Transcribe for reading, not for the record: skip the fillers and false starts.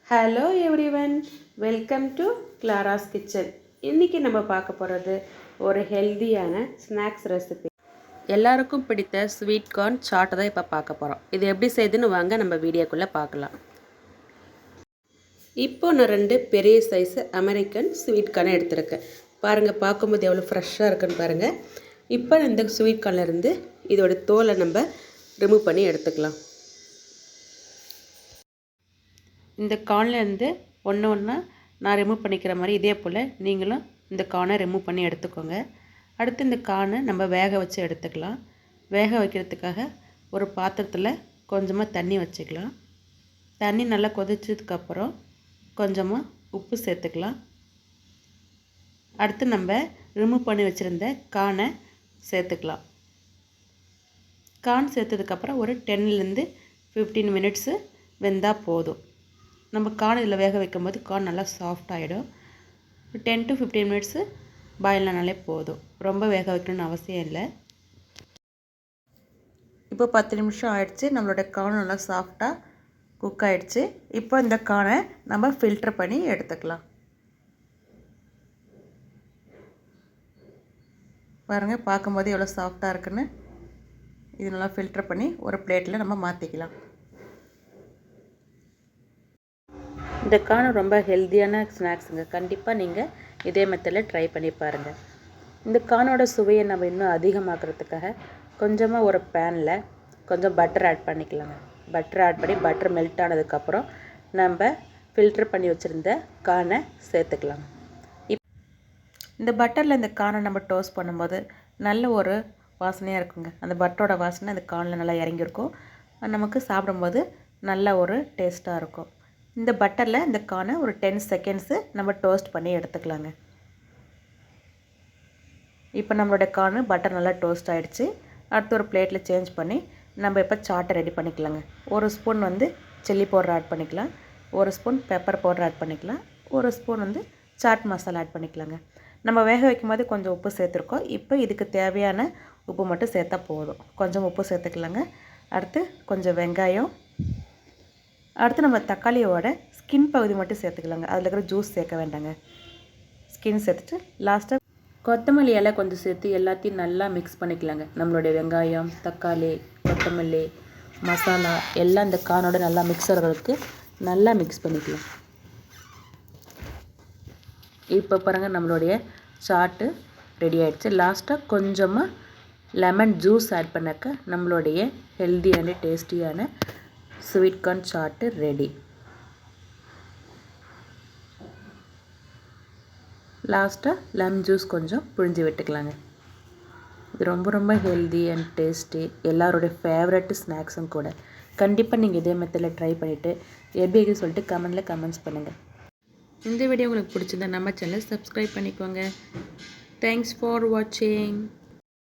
Hello everyone, welcome to Clara's kitchen. இன்றைக்கி நம்ம பார்க்க போகிறது ஒரு ஹெல்தியான ஸ்நாக்ஸ் ரெசிபி. எல்லாருக்கும் பிடித்த ஸ்வீட் கார்ன் சாட்டை தான் இப்போ பார்க்க போகிறோம். இது எப்படி செய்யுதுன்னு வாங்க நம்ம வீடியோக்குள்ளே பார்க்கலாம். இப்போ நான் 2 பெரிய சைஸு அமெரிக்கன் ஸ்வீட் கார்னை எடுத்திருக்கேன். பாருங்கள், பார்க்கும்போது எவ்வளோ ஃப்ரெஷ்ஷாக இருக்குன்னு பாருங்கள். இப்போ இந்த ஸ்வீட் கார்ன்லேருந்து இதோட தோலை நம்ம ரிமூவ் பண்ணி எடுத்துக்கலாம். இந்த கார்ன்லேருந்து ஒன்று ஒன்றா நான் ரிமூவ் பண்ணிக்கிற மாதிரி இதே போல் நீங்களும் இந்த கார்னை ரிமூவ் பண்ணி எடுத்துக்கோங்க. அடுத்து இந்த கார்னை நம்ம வேக வச்சு எடுத்துக்கலாம். வேக வைக்கிறதுக்காக ஒரு பாத்திரத்தில் கொஞ்சமாக தண்ணி வச்சுக்கலாம். தண்ணி நல்லா கொதிச்சதுக்கப்புறம் கொஞ்சமாக உப்பு சேர்த்துக்கலாம். அடுத்து நம்ம ரிமூவ் பண்ணி வச்சுருந்த கார்னை சேர்த்துக்கலாம். கார்ன் சேர்த்ததுக்கப்புறம் ஒரு 10லேருந்து 15 மினிட்ஸு வெந்தால் போதும். நம்ம கார்ன் இதில் வேக வைக்கும்போது கார்ன் நல்லா சாஃப்ட் ஆகிடும். 10 to 15 மினிட்ஸு பாயில் ஆனாலே போதும். ரொம்ப வேக வைக்கணும்னு அவசியம் இல்லை. இப்போ 10 நிமிஷம் ஆகிடுச்சு. நம்மளோட கார்ன் நல்லா சாஃப்டாக குக் ஆகிடுச்சு. இப்போ இந்த கார்னை நம்ம ஃபில்டர் பண்ணி எடுத்துக்கலாம். பாருங்கள், பார்க்கும்போது எவ்வளோ சாஃப்டாக இருக்குன்னு. இது நல்லா ஃபில்டர் பண்ணி ஒரு பிளேட்டில் நம்ம மாற்றிக்கலாம். இந்த கார்ன் ரொம்ப ஹெல்த்தியான ஸ்நாக்ஸுங்க. கண்டிப்பாக நீங்கள் இதே மெத்தடில் ட்ரை பண்ணி பாருங்கள். இந்த கார்னோட சுவையை நம்ம இன்னும் அதிகமாக்குறதுக்காக கொஞ்சமாக ஒரு பேனில் கொஞ்சம் பட்டர் ஆட் பண்ணிக்கலாங்க. பட்டர் ஆட் பண்ணி பட்டர் மெல்ட் ஆனதுக்கப்புறம் நம்ம ஃபில்டர் பண்ணி வச்சுருந்த கார்னை சேர்த்துக்கலாம். இந்த பட்டரில் இந்த கார்னை நம்ம டோஸ்ட் பண்ணும்போது நல்ல ஒரு வாசனையாக இருக்குங்க. அந்த பட்டரோட வாசனை அந்த கார்னில் நல்லா இறங்கியிருக்கும். நமக்கு சாப்பிடும்போது நல்ல ஒரு டேஸ்ட்டாக இருக்கும். இந்த பட்டரில் இந்த கார்னை ஒரு 10 செகண்ட்ஸு நம்ம டோஸ்ட் பண்ணி எடுத்துக்கலாங்க. இப்போ நம்மளோட கார்னு பட்டர் நல்லா டோஸ்ட் ஆகிடுச்சு. அடுத்து ஒரு பிளேட்டில் சேஞ்ச் பண்ணி நம்ம இப்போ சாட்டை ரெடி பண்ணிக்கலாங்க. ஒரு ஸ்பூன் சில்லி பவுடர் ஆட் பண்ணிக்கலாம். ஒரு ஸ்பூன் பெப்பர் பவுடர் ஆட் பண்ணிக்கலாம். ஒரு ஸ்பூன் சாட் மசாலா ஆட் பண்ணிக்கலாங்க. நம்ம வேக வைக்கும் போது கொஞ்சம் உப்பு சேர்த்துருக்கோம். இப்போ இதுக்கு தேவையான உப்பு மட்டும் சேர்த்தா போதும். கொஞ்சம் உப்பு சேர்த்துக்கலாங்க. அடுத்து கொஞ்சம் வெங்காயம், அடுத்து நம்ம தக்காளியோட ஸ்கின் பகுதி மட்டும் சேர்த்துக்கலாங்க. அதில் இருக்கிற ஜூஸ் சேர்க்க வேண்டாங்க. ஸ்கின் சேர்த்துட்டு லாஸ்ட்டாக கொத்தமல்லி இலை கொஞ்சம் சேர்த்து எல்லாத்தையும் நல்லா மிக்ஸ் பண்ணிக்கலாங்க. நம்மளுடைய வெங்காயம், தக்காளி, கொத்தமல்லி, மசாலா எல்லாம் இந்த கார்னோட நல்லா மிக்ஸ் ஆகிறதுக்கு நல்லா மிக்ஸ் பண்ணிக்கலாம். இப்போ பாருங்கள், நம்மளுடைய சாட்டு ரெடி ஆகிடுச்சு. லாஸ்ட்டாக கொஞ்சமாக லெமன் ஜூஸ் ஆட் பண்ணாக்க நம்மளுடைய ஹெல்த்தியான டேஸ்டியான ஸ்வீட் கார்ன் சாட்டு ரெடி. லாஸ்ட்டாக லெமன் ஜூஸ் கொஞ்சம் புழிஞ்சு விட்டுக்கலாங்க. இது ரொம்ப ரொம்ப ஹெல்தி அண்ட் டேஸ்டி, எல்லாரோடைய ஃபேவரட்டு ஸ்நாக்ஸும் கூட. கண்டிப்பாக நீங்கள் இதே மெத்தடில் ட்ரை பண்ணிவிட்டு எப்படி சொல்லிட்டு கமெண்ட்ஸ் பண்ணுங்கள். இந்த வீடியோ உங்களுக்கு பிடிச்சிருந்தா நம்ம சேனலை சப்ஸ்கிரைப் பண்ணிக்கோங்க. தேங்க்ஸ் ஃபார் வாட்சிங்.